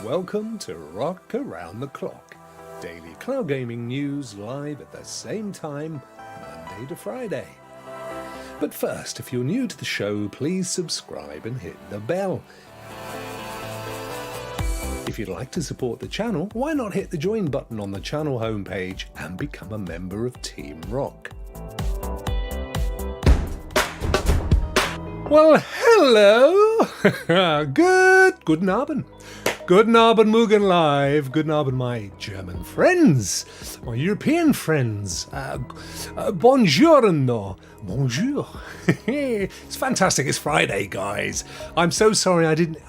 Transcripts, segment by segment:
Welcome to Rokk Around the Clock, daily cloud gaming news live at the same time, Monday to Friday. But first, if you're new to the show, please subscribe and hit the bell. If you'd like to support the channel, why not hit the join button on the channel homepage and become a member of Team Rokk? Well, hello! Guten Abend. Guten Abend, Mugen Live. Guten Abend, my German friends, my European friends. Buongiorno. Bonjour. It's fantastic. It's Friday, guys. I'm so sorry I didn't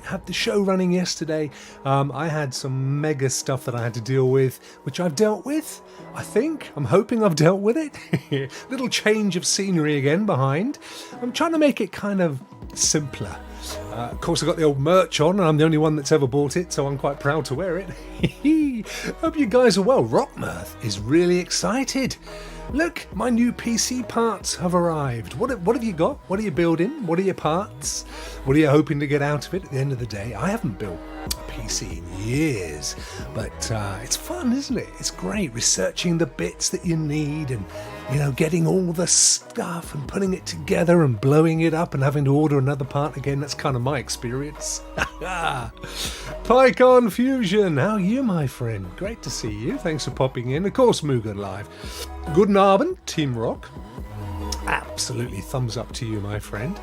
have the show running yesterday. I had some mega stuff that I had to deal with, which I've dealt with. I think. I'm hoping I've dealt with it. Little change of scenery again behind. I'm trying to make it kind of simpler. Of course, I've got the old merch on, and I'm the only one that's ever bought it, so I'm quite proud to wear it. Hope you guys are well. Rockmirth is really excited. Look, my new PC parts have arrived. What have you got? What are you building? What are your parts? What are you hoping to get out of it at the end of the day? I haven't built a PC in years, but it's fun, isn't it? It's great researching the bits that you need and, getting all the stuff and putting it together and blowing it up and having to order another part again. That's kind of my experience. PyCon Fusion, how are you, my friend? Great to see you. Thanks for popping in. Of course, Mugen Live. Guten Abend, Team Rokk. Absolutely thumbs up to you, my friend.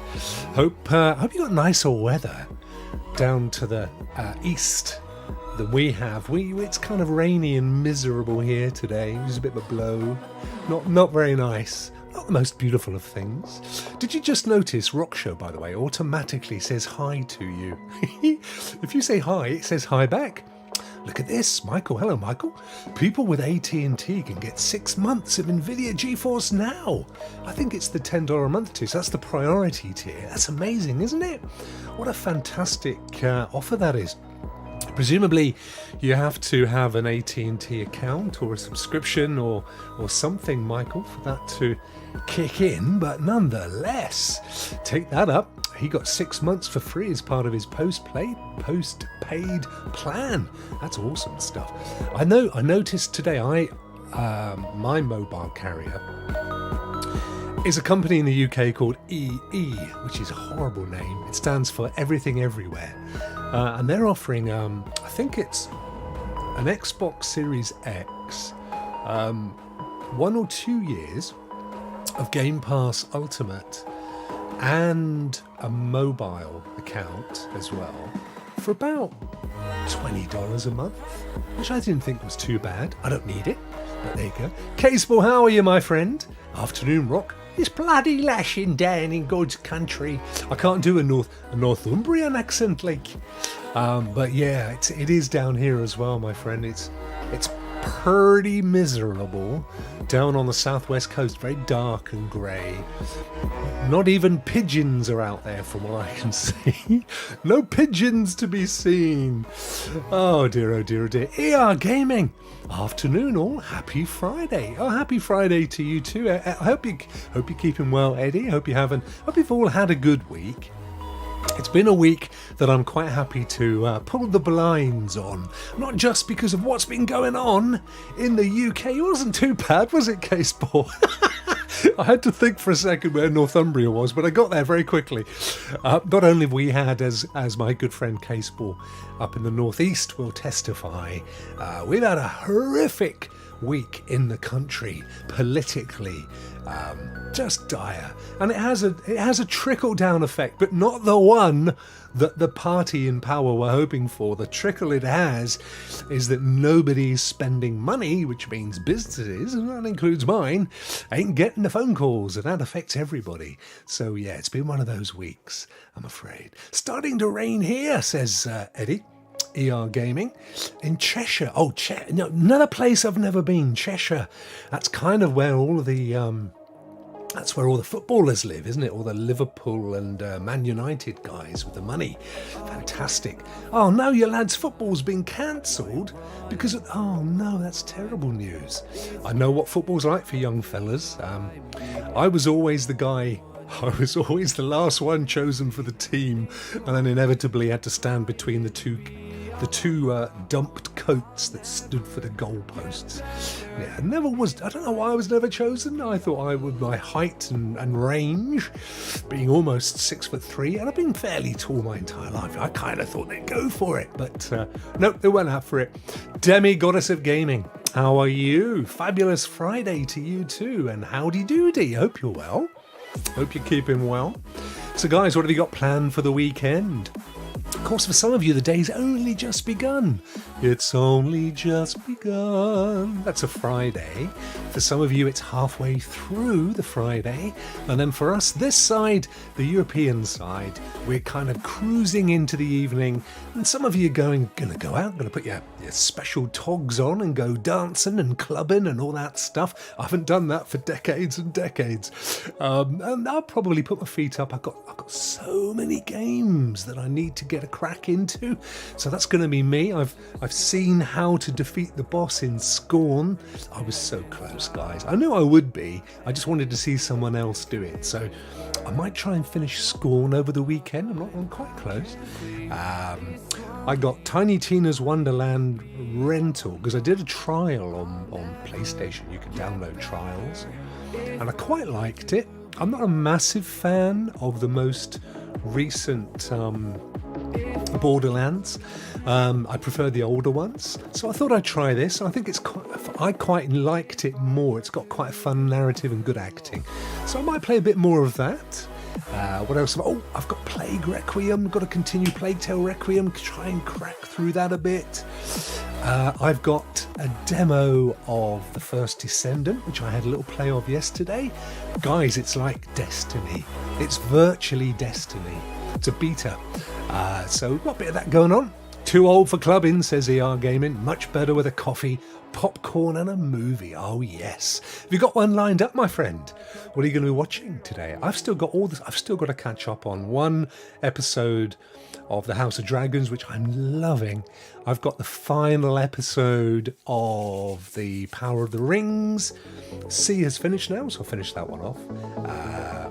Hope you got nicer weather down to the east than we have. It's kind of rainy and miserable here today. It was a bit of a blow. Not very nice. Not the most beautiful of things. Did you just notice Rock Show, by the way, automatically says hi to you? If you say hi, it says hi back. Look at this, Michael. Hello, Michael. People with AT&T can get 6 months of NVIDIA Geforce now. I think it's the $10 a month tier, so that's the priority tier. That's amazing, isn't it? What a fantastic offer that is. Presumably, you have to have an AT&T account or a subscription or something, Michael, for that to kick in. But nonetheless, take that up. He got 6 months for free as part of his post-paid plan. That's awesome stuff. I noticed today my mobile carrier is a company in the UK called EE, which is a horrible name. It stands for Everything Everywhere. And they're offering, I think it's an Xbox Series X, 1 or 2 years of Game Pass Ultimate and a mobile account as well for about $20 a month, which I didn't think was too bad. I don't need it, but there you go. Caseball, how are you, my friend? Afternoon, Rock. It's bloody lashing down in God's country. I can't do a Northumbrian accent, like. But yeah, it is down here as well, my friend. It's pretty miserable down on the southwest coast. Very dark and grey. Not even pigeons are out there from what I can see. No pigeons to be seen. Oh dear, oh dear, oh dear. ER Gaming. Afternoon all. Happy Friday. Oh, happy Friday to you too. I hope you're keeping well, Eddie. Hope you've all had a good week. It's been a week that I'm quite happy to pull the blinds on. Not just because of what's been going on in the UK. It wasn't too bad, was it, Caseball? I had to think for a second where Northumbria was, but I got there very quickly. Not only have we had, as my good friend Caseball up in the northeast will testify, we've had a horrific week in the country politically, just dire, and it has a trickle down effect, but not the one that the party in power were hoping for. The trickle it has is that nobody's spending money, which means businesses, and that includes mine, ain't getting the phone calls, and that affects everybody. So yeah, it's been one of those weeks, I'm afraid. Starting to rain here, says Eddie. ER Gaming in Cheshire. Oh, no, another place I've never been. Cheshire. That's kind of where all the footballers live, isn't it? All the Liverpool and Man United guys with the money. Fantastic. Oh no, your lads' football's been cancelled because of, oh no, that's terrible news. I know what football's like for young fellas. I was always the last one chosen for the team, and then inevitably had to stand between the the two dumped coats that stood for the goalposts. Yeah, never was. I don't know why I was never chosen. I thought I would, my height and range, being almost 6'3", and I've been fairly tall my entire life. I kind of thought they'd go for it, but nope, they went out for it. Demi Goddess of Gaming, how are you? Fabulous Friday to you too, and howdy doody. Hope you're well. Hope you're keeping well. So guys, what have you got planned for the weekend? Of course, for some of you, the day's only just begun. It's only just begun. That's a Friday. For some of you, it's halfway through the Friday. And then for us, this side, the European side, we're kind of cruising into the evening. And some of you are gonna go out, gonna put your special togs on and go dancing and clubbing and all that stuff. I haven't done that for decades and decades. And I'll probably put my feet up. I've got so many games that I need to get a crack into. So that's going to be me. I've seen how to defeat the boss in Scorn. I was so close, guys. I knew I would be. I just wanted to see someone else do it. So I might try and finish Scorn over the weekend. I'm quite close. I got Tiny Tina's Wonderland rental because I did a trial on PlayStation. You can download trials. And I quite liked it. I'm not a massive fan of the most recent Borderlands. I prefer the older ones, so I thought I'd try this. I think I quite liked it more. It's got quite a fun narrative and good acting, so I might play a bit more of that. What else? Oh, I've got Plague Requiem. Got to continue Plague Tale Requiem. Try and crack through that a bit. I've got a demo of The First Descendant, which I had a little play of yesterday. Guys, it's like Destiny. It's virtually Destiny. It's a beta. So we've got a bit of that going on. Too old for clubbing, says ER Gaming. Much better with a coffee, popcorn and a movie. Oh yes. Have you got one lined up, my friend? What are you going to be watching today? I've still got to catch up on one episode of The House of Dragons, which I'm loving. I've got the final episode of The Power of the Rings. C has finished now, so I'll finish that one off.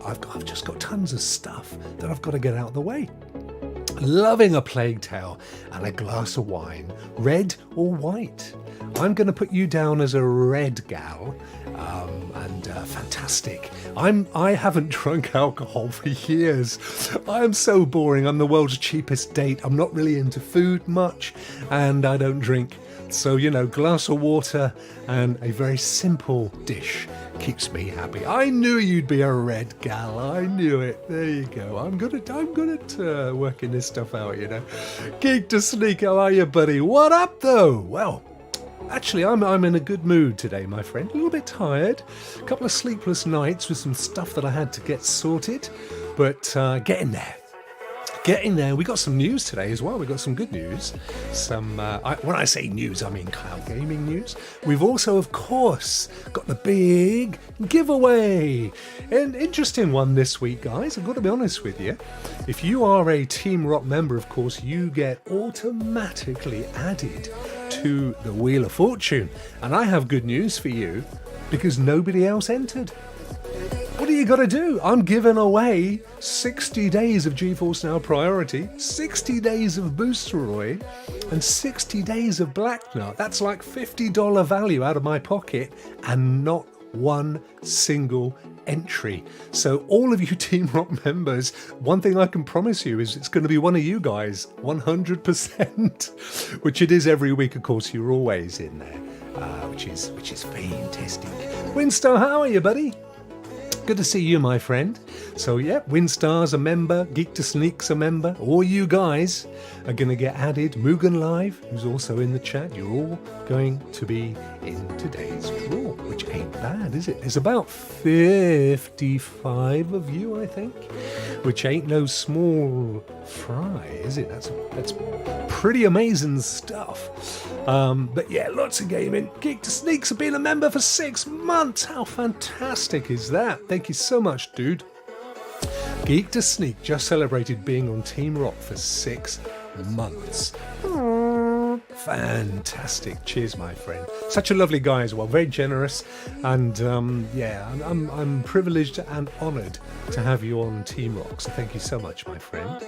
I've just got tons of stuff that I've got to get out of the way. Loving a Plague Tale and a glass of wine, red or white. I'm going to put you down as a red gal, and fantastic. I haven't drunk alcohol for years. I am so boring. I'm the world's cheapest date. I'm not really into food much, and I don't drink. So, glass of water and a very simple dish keeps me happy. I knew you'd be a red gal. I knew it. There you go. I'm good at working this stuff out, Geek to Sneak, how are you, buddy? What up, though? Well, actually, I'm in a good mood today, my friend. A little bit tired. A couple of sleepless nights with some stuff that I had to get sorted. But getting there. We got some news today as well. We got some good news. When I say news, I mean cloud gaming news. We've also, of course, got the big giveaway. An interesting one this week, guys. I've got to be honest with you. If you are a Team Rokk member, of course, you get automatically added to the Wheel of Fortune. And I have good news for you because nobody else entered. What do you got to do? I'm giving away 60 days of Geforce Now Priority, 60 days of Boosteroid, and 60 days of Black Nut. That's like $50 value out of my pocket and not one single entry. So all of you Team Rokk members, one thing I can promise you is it's going to be one of you guys, 100%, which it is every week. Of course, you're always in there, which is fantastic. Winstar, how are you, buddy? Good to see you, my friend. So yeah, Winstar's a member, Geek to Sneak's a member. All you guys are going to get added. Mugen Live, who's also in the chat, you're all going to be in today's draw, which ain't bad, is it? There's about 55 of you, I think, which ain't no small fry, is it? That's pretty amazing stuff. But yeah, lots of gaming. Geek to Sneaks have been a member for 6 months. How fantastic is that? Thank you so much, dude. Geek to Sneak just celebrated being on Team Rokk for 6 months. Fantastic. Cheers, my friend. Such a lovely guy as well. Very generous. And I'm privileged and honoured to have you on Team Rokk. So thank you so much, my friend.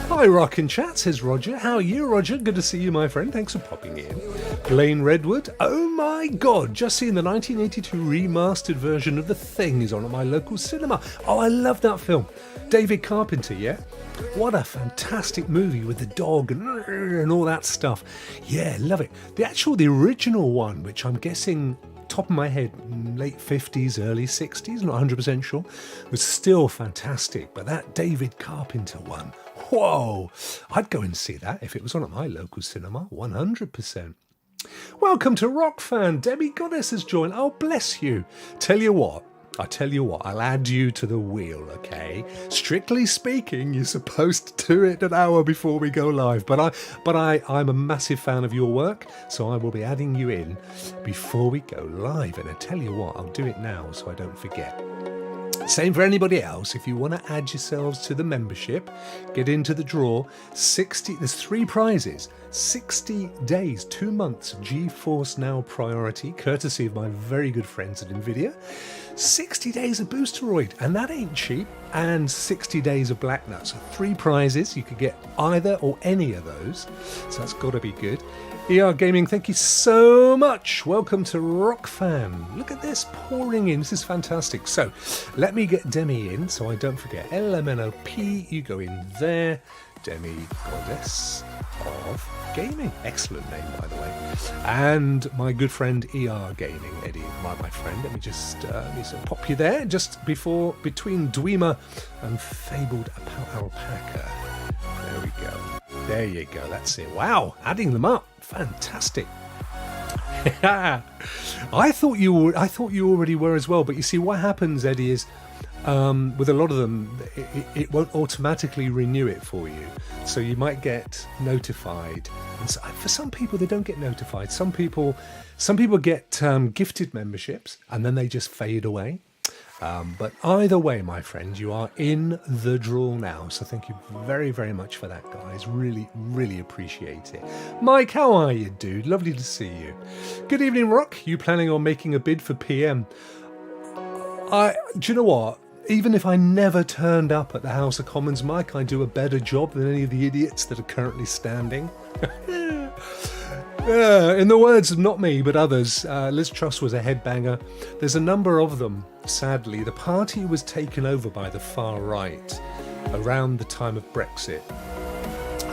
Hi, Rock and Chat, says Roger. How are you, Roger? Good to see you, my friend. Thanks for popping in. Blaine Redwood. Oh my God, just seen the 1982 remastered version of The Thing is on at my local cinema. Oh, I love that film. David Carpenter, yeah? What a fantastic movie with the dog and all that stuff. Yeah, love it. The original one, which I'm guessing, top of my head, late 50s, early 60s, not 100% sure, was still fantastic. But that David Carpenter one, whoa, I'd go and see that if it was on at my local cinema, 100%. Welcome to Rock Fan. Debbie Goddess has joined. Oh, bless you. I'll tell you what, I'll add you to the wheel, okay? Strictly speaking, you're supposed to do it an hour before we go live, but I'm a massive fan of your work, so I will be adding you in before we go live. And I tell you what, I'll do it now so I don't forget. Same for anybody else. If you want to add yourselves to the membership, get into the draw. There's 3 prizes. 60 days, 2 months, Geforce Now Priority, courtesy of my very good friends at NVIDIA. 60 days of Boosteroid, and that ain't cheap. And 60 days of Black Nut. So 3 prizes. You could get either or any of those. So that's got to be good. ER Gaming, thank you so much. Welcome to Rock Fan. Look at this pouring in. This is fantastic. So let me get Demi in so I don't forget. LMNOP, you go in there. Demi Goddess of Gaming. Excellent name, by the way. And my good friend ER Gaming, Eddie, my friend. Let me just pop you there just between Dweema and Fabled Alpaca. There we go. There you go. That's it. Wow, adding them up. Fantastic. I thought you already were as well, but you see what happens, Eddie, is with a lot of them it won't automatically renew it for you, so you might get notified, and so, for some people they don't get notified. Some people get gifted memberships and then they just fade away. But either way, my friend, you are in the draw now. So thank you very, very much for that, guys. Really, really appreciate it. Mike, how are you, dude? Lovely to see you. Good evening, Rock. You planning on making a bid for PM? Do you know what? Even if I never turned up at the House of Commons, Mike, I do a better job than any of the idiots that are currently standing. In the words of not me, but others, Liz Truss was a headbanger. There's a number of them, sadly. The party was taken over by the far right around the time of Brexit.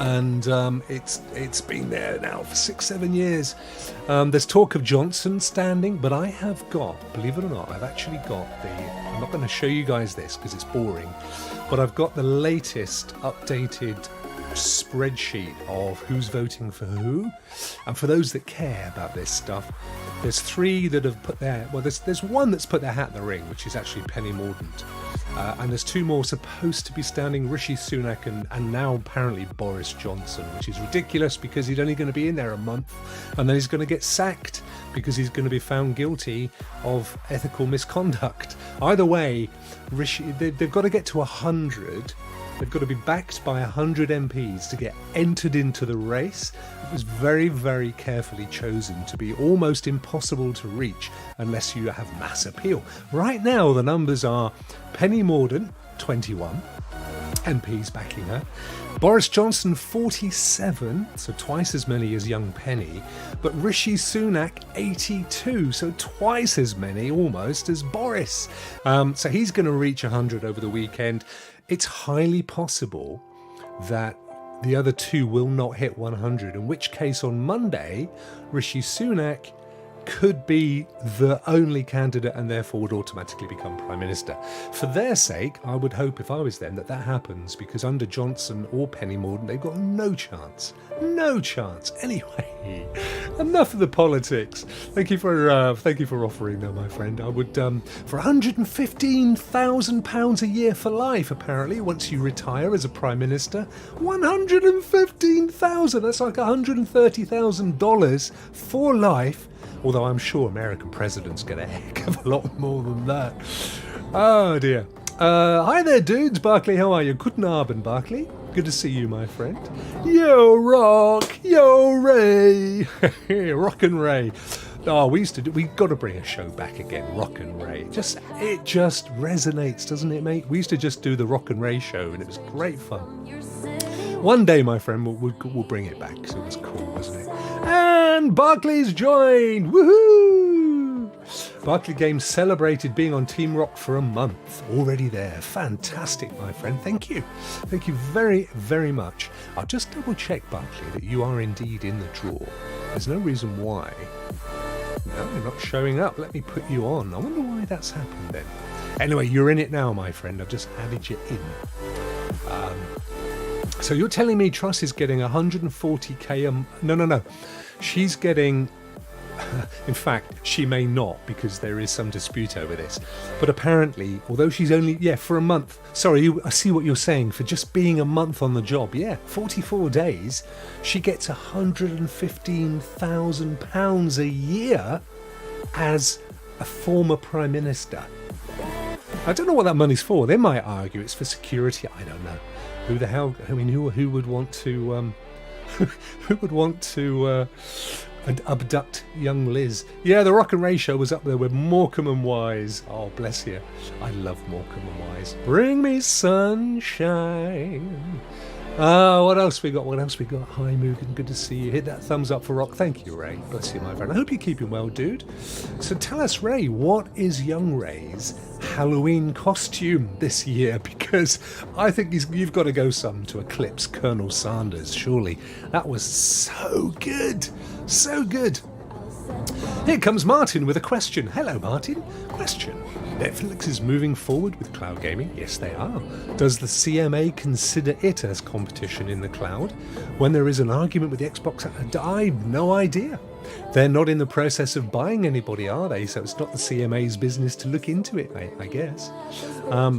And it's been there now for 6-7 years. There's talk of Johnson standing, but I have got, believe it or not, I've actually got I'm not going to show you guys this because it's boring, but I've got the latest updated spreadsheet of who's voting for who. And for those that care about this stuff, there's 3 that have put there's one that's put their hat in the ring, which is actually Penny Mordaunt, and there's 2 more supposed to be standing, Rishi Sunak and now apparently Boris Johnson, which is ridiculous because he's only going to be in there a month and then he's going to get sacked because he's going to be found guilty of ethical misconduct. Either way, they've got to get to 100. They've got to be backed by 100 MPs to get entered into the race. It was very, very carefully chosen to be almost impossible to reach unless you have mass appeal. Right now, the numbers are Penny Mordaunt, 21 MPs backing her. Boris Johnson, 47, so twice as many as young Penny. But Rishi Sunak, 82, so twice as many almost as Boris. So he's going to reach 100 over the weekend. It's highly possible that the other 2 will not hit 100, in which case on Monday, Rishi Sunak could be the only candidate and therefore would automatically become Prime Minister. For their sake, I would hope, if I was them, that happens, because under Johnson or Penny Mordaunt, they've got no chance. No chance. Anyway, enough of the politics. Thank you for offering, though, my friend. I would for £115,000 a year for life. Apparently, once you retire as a Prime Minister, £115,000. That's like $130,000 for life. Although I'm sure American presidents get a heck of a lot more than that. Oh dear. Hi there, dudes. Barclay, how are you? Guten Abend, Barclay. Good to see you, my friend. Yo, Rock. Yo, Ray. Rock and Ray. Oh, we got to bring a show back again, Rock and Ray. It just resonates, doesn't it, mate? We used to just do the Rock and Ray show, and it was great fun. One day, my friend, we'll bring it back. So it was cool, wasn't it? And Barclays joined! Woohoo! Barclay Games celebrated being on Team Rokk for a month. Already there. Fantastic, my friend. Thank you. Thank you very, very much. I'll just double check, Barclay, that you are indeed in the draw. There's no reason why. No, you're not showing up. Let me put you on. I wonder why that's happened then. Anyway, you're in it now, my friend. I've just added you in. So you're telling me Truss is getting 140k No. She's getting... In fact, she may not, because there is some dispute over this. But apparently, although she's only... Yeah, for a month. Sorry, I see what you're saying. For just being a month on the job. Yeah, 44 days. She gets £115,000 a year as a former Prime Minister. I don't know what that money's for. They might argue it's for security. I don't know. Who the hell? I mean, who would want to? Who would want to abduct young Liz? Yeah, the Rock and Ray show was up there with Morecambe and Wise. Oh, bless you. I love Morecambe and Wise. Bring me sunshine. What else we got? Hi, Mugen. Good to see you. Hit that thumbs up for Rokk. Thank you, Ray. Bless you, my friend. I hope you're keeping well, dude. So tell us, Ray, what is young Ray's Halloween costume this year? Because I think you've got to go to eclipse Colonel Sanders, surely. That was so good. So good. Here comes Martin with a question. Hello, Martin. Question. Netflix is moving forward with cloud gaming. Yes, they are. Does the CMA consider it as competition in the cloud? When there is an argument with the Xbox, I've no idea. They're not in the process of buying anybody, are they? So it's not the CMA's business to look into it, I guess.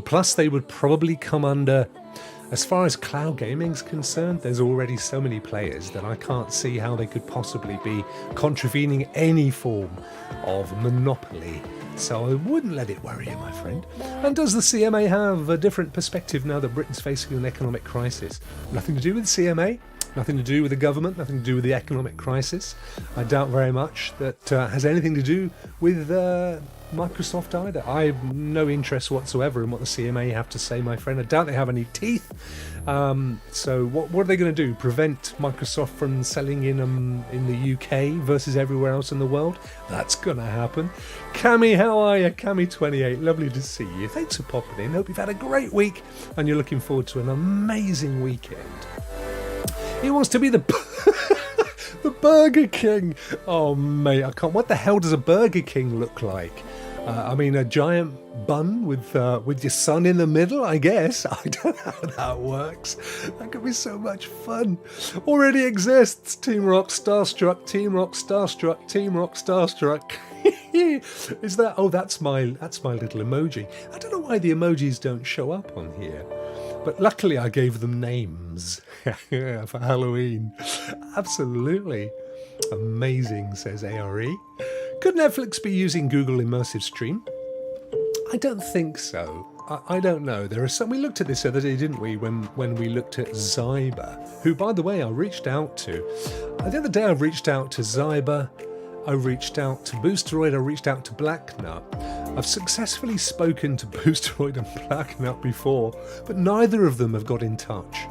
Plus, they would probably come under... As far as cloud gaming's concerned, there's already so many players that I can't see how they could possibly be contravening any form of monopoly. So I wouldn't let it worry you, my friend. And does the CMA have a different perspective now that Britain's facing an economic crisis? Nothing to do with the CMA, nothing to do with the government, nothing to do with the economic crisis. I doubt very much that has anything to do with Microsoft either. I have no interest whatsoever in what the CMA have to say, my friend. I doubt they have any teeth. So what are they going to do? Prevent Microsoft from selling in the UK versus everywhere else in the world? That's going to happen. Cami, how are you? Cami28, lovely to see you. Thanks for popping in. Hope you've had a great week and you're looking forward to an amazing weekend. He wants to be the Burger King. Oh, mate, I can't. What the hell does a Burger King look like? I mean, a giant bun with your son in the middle, I guess. I don't know how that works. That could be so much fun. Already exists. Team Rokk Starstruck. Team Rokk Starstruck. Team Rokk Starstruck. Is that? Oh, that's my little emoji. I don't know why the emojis don't show up on here. But luckily I gave them names for Halloween. Absolutely. Amazing, says ARE. Could Netflix be using Google Immersive Stream? I don't think so. I don't know. There are some. We looked at this the other day, didn't we? When we looked at Zyber, who, by the way, I reached out to. The other day I reached out to Zyber. I reached out to Boosteroid. I reached out to Blacknut. I've successfully spoken to Boosteroid and Blacknut before, but neither of them have got in touch.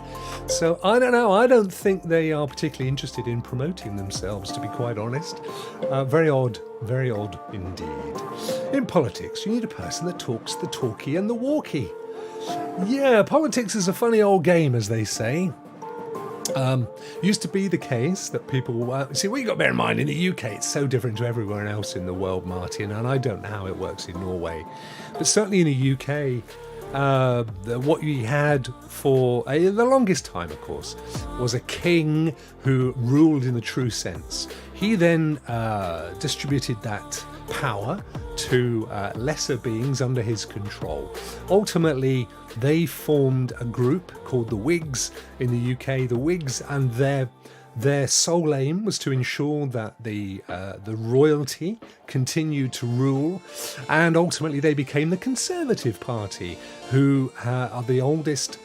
So I don't know. I don't think they are particularly interested in promoting themselves, to be quite honest. Very odd indeed. In politics, you need a person that talks the talkie and the walkie. Yeah, politics is a funny old game, as they say. Used to be the case that people see, what you got to bear in mind, in the UK it's so different to everywhere else in the world, Martin, and I don't know how it works in Norway, but certainly in the UK what you had for the longest time, of course, was a king who ruled in the true sense. He then distributed that power to lesser beings under his control. Ultimately, they formed a group called the Whigs in the UK. The Whigs, and their sole aim was to ensure that the royalty continued to rule, and ultimately they became the Conservative Party, who are the oldest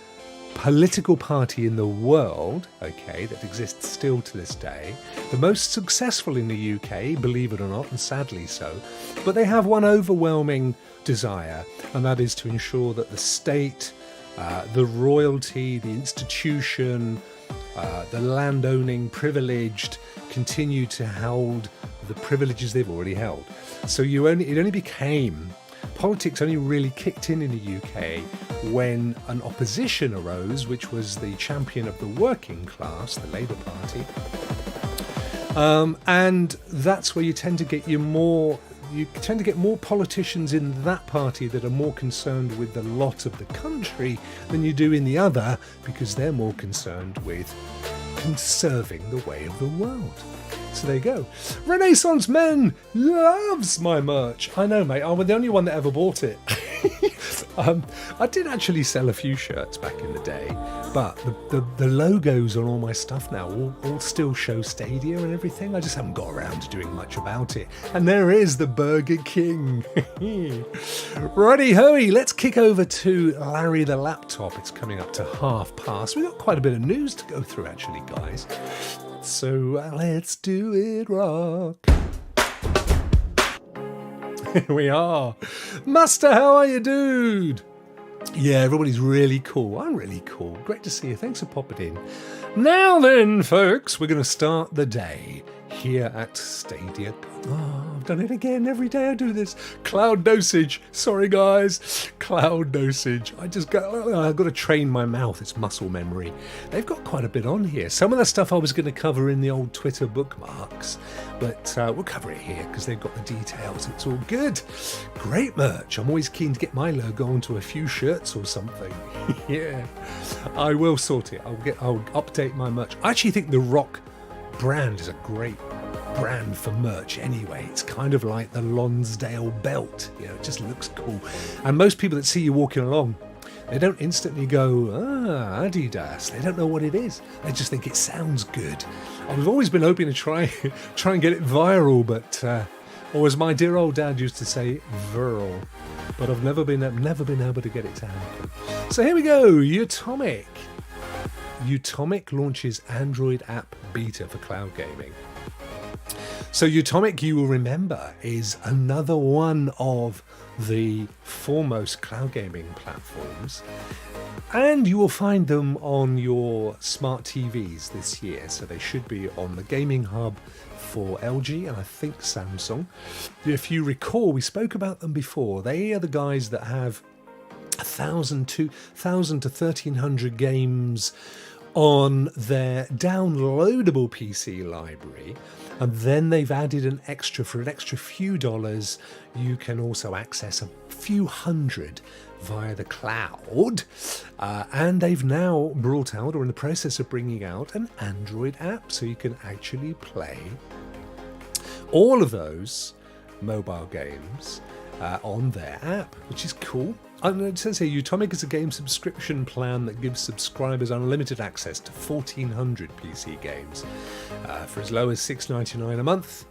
political party in the world, okay, that exists still to this day, the most successful in the UK, believe it or not, and sadly so, but they have one overwhelming desire, and that is to ensure that the state, the royalty, the institution, The land-owning privileged continue to hold the privileges they've already held. So politics only really kicked in the UK when an opposition arose, which was the champion of the working class, the Labour Party. And that's where you tend to get more politicians in that party that are more concerned with the lot of the country than you do in the other, because they're more concerned with conserving the way of the world. So there you go. Renaissance Men loves my merch. I know, mate. I'm the only one that ever bought it. I did actually sell a few shirts back in the day, but the logos on all my stuff now all still show Stadia and everything. I just haven't got around to doing much about it. And there is the Burger King. Righty hoey, let's kick over to Larry the Laptop. It's coming up to 1:30. We've got quite a bit of news to go through, actually, guys. So let's do it, Rock. Here we are. Master, how are you, dude? Yeah, everybody's really cool. I'm really cool. Great to see you. Thanks for popping in. Now then, folks, we're going to start the day here at Stadia. Oh, I've done it again. Every day I do this. Cloud dosage. Sorry, guys. Cloud dosage. I've got to train my mouth. It's muscle memory. They've got quite a bit on here. Some of the stuff I was going to cover in the old Twitter bookmarks, but we'll cover it here because they've got the details. It's all good. Great merch. I'm always keen to get my logo onto a few shirts or something. Yeah, I will sort it. I'll update my merch. I actually think the Rokk brand is a great brand for merch anyway. It's kind of like the Lonsdale belt, it just looks cool. And most people that see you walking along, they don't instantly go, Adidas. They don't know what it is. They just think it sounds good. I've always been hoping to try and get it viral, but or as my dear old dad used to say, viral. But I've never been able to get it to happen. So here we go, Utomic. Utomic launches Android app beta for cloud gaming. So Utomic, you will remember, is another one of the foremost cloud gaming platforms, and you will find them on your smart TVs this year. So they should be on the gaming hub for LG and I think Samsung. If you recall, we spoke about them before. They are the guys that have 1,000 to 1,300 games on their downloadable PC library, and then they've added for an extra few dollars, you can also access a few hundred via the cloud, and they've now brought out, or in the process of bringing out, an Android app, so you can actually play all of those mobile games on their app, which is cool. And it says here, Utomic is a game subscription plan that gives subscribers unlimited access to 1,400 PC games for as low as $6.99 a month.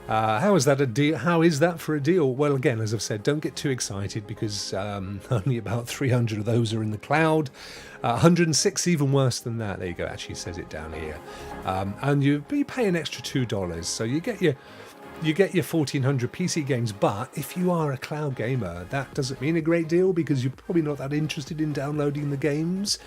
How is that a deal? How is that for a deal? Well, again, as I've said, don't get too excited because only about 300 of those are in the cloud. 106 even worse than that. There you go. Actually, says it down here. And you pay an extra $2, so you get your 1,400 PC games, but if you are a cloud gamer, that doesn't mean a great deal because you're probably not that interested in downloading the games.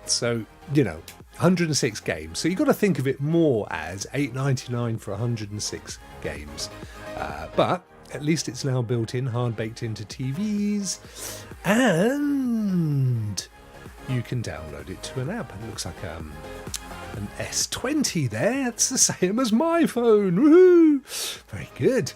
So, 106 games. So you've got to think of it more as $8.99 for 106 games. But at least it's now built in, hard baked into TVs, and you can download it to an app. It looks like an S20 there. It's the same as my phone. Woohoo! Very good.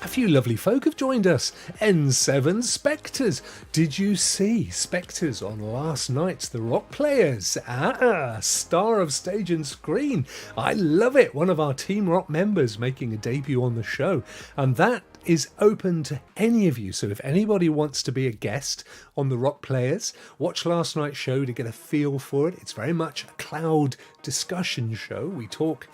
A few lovely folk have joined us. N7 Spectres. Did you see Spectres on last night's The Rock Players? Star of stage and screen. I love it. One of our Team Rock members making a debut on the show. And that is open to any of you. So if anybody wants to be a guest on The Rock Players, watch last night's show to get a feel for it. It's very much a cloud discussion show. We talk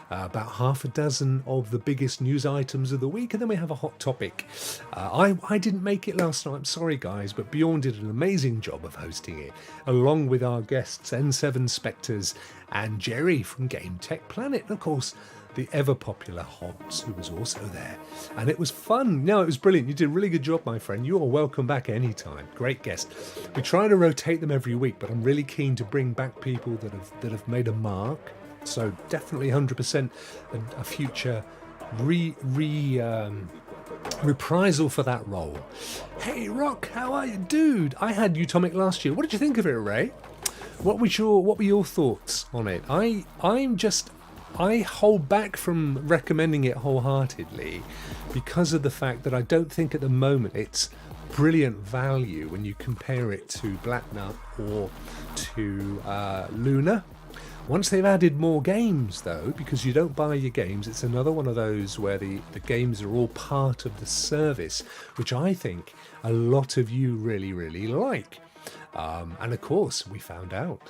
about half a dozen of the biggest news items of the week, and then we have a hot topic. I didn't make it last night, I'm sorry guys, but Bjorn did an amazing job of hosting it, along with our guests N7 Spectres and Jerry from Game Tech Planet. And of course, the ever-popular Hobbs, who was also there. And it was fun. No, it was brilliant. You did a really good job, my friend. You are welcome back anytime. Great guest. We try to rotate them every week, but I'm really keen to bring back people that have made a mark. So definitely 100% a future reprisal for that role. Hey, Rokk, how are you? Dude, I had Utomic last year. What did you think of it, Ray? What were your thoughts on it? I hold back from recommending it wholeheartedly because of the fact that I don't think at the moment it's brilliant value when you compare it to Black Nut or to Luna. Once they've added more games, though, because you don't buy your games, it's another one of those where the games are all part of the service, which I think a lot of you really, really like. And of course, we found out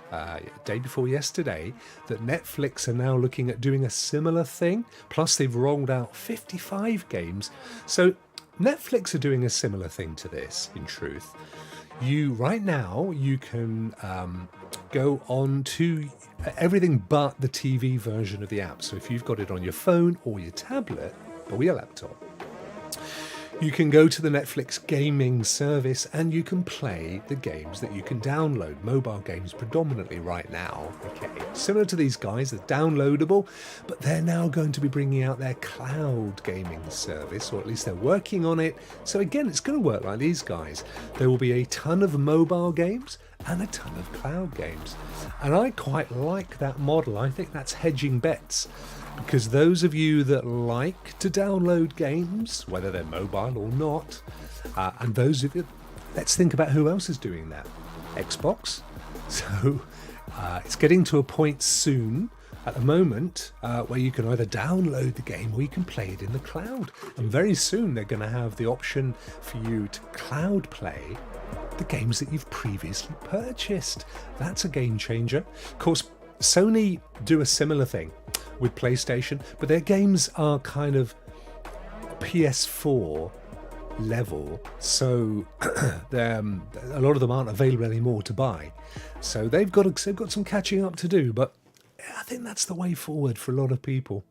day before yesterday that Netflix are now looking at doing a similar thing. Plus, they've rolled out 55 games. So Netflix are doing a similar thing to this, in truth. Right now, you can go on to everything but the TV version of the app. So if you've got it on your phone or your tablet or your laptop, you can go to the Netflix gaming service and you can play the games that you can download. Mobile games predominantly right now. Okay, similar to these guys, they're downloadable, but they're now going to be bringing out their cloud gaming service, or at least they're working on it. So again, it's going to work like these guys. There will be a ton of mobile games and a ton of cloud games. And I quite like that model. I think that's hedging bets. Because those of you that like to download games, whether they're mobile or not, and those of you, let's think about who else is doing that. Xbox. So it's getting to a point soon, at the moment, where you can either download the game or you can play it in the cloud. And very soon they're going to have the option for you to cloud play the games that you've previously purchased. That's a game changer. Of course, Sony do a similar thing with PlayStation, but their games are kind of PS4 level, so a lot of them aren't available anymore to buy. So they've got some catching up to do, but I think that's the way forward for a lot of people.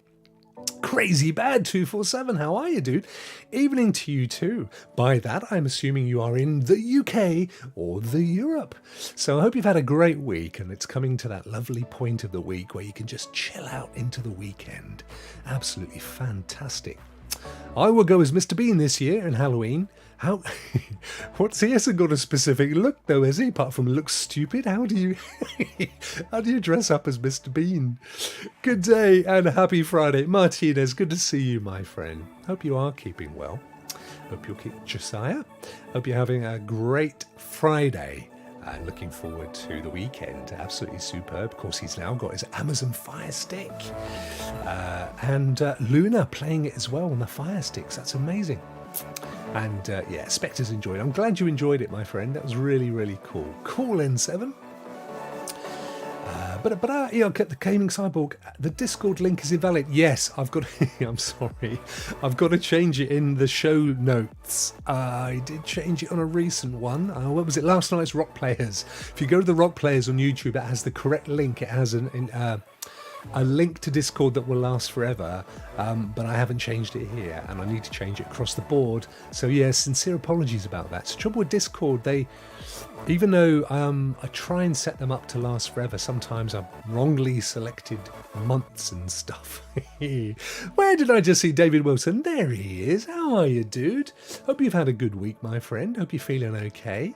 Crazy Bad 247, how are you, dude? Evening to you too. By that, I'm assuming you are in the UK or the Europe. So I hope you've had a great week, and it's coming to that lovely point of the week where you can just chill out into the weekend. Absolutely fantastic. I will go as Mr. Bean this year in Halloween. What's he hasn't got a specific look though, has he? Apart from look stupid, how do you dress up as Mr. Bean? Good day and happy Friday, Martinez. Good to see you, my friend. Hope you are keeping well. Hope you'll keep Josiah. Hope you're having a great Friday. And looking forward to the weekend. Absolutely superb. Of course, he's now got his Amazon Fire Stick. And Luna playing it as well on the Fire Sticks. That's amazing. And Spectre's enjoyed it. I'm glad you enjoyed it, my friend. That was really, really cool. Cool, N7. But the Gaming Cyborg, the Discord link is invalid. Yes, I've got. I'm sorry, I've got to change it in the show notes. I did change it on a recent one. What was it? Last night's Rock Players. If you go to the Rock Players on YouTube, it has the correct link. It has a link to Discord that will last forever, but I haven't changed it here, and I need to change it across the board. So yeah, sincere apologies about that. So trouble with Discord, even though I try and set them up to last forever, sometimes I've wrongly selected months and stuff. Where did I just see David Wilson? There he is. How are you, dude? Hope you've had a good week, my friend. Hope you're feeling okay.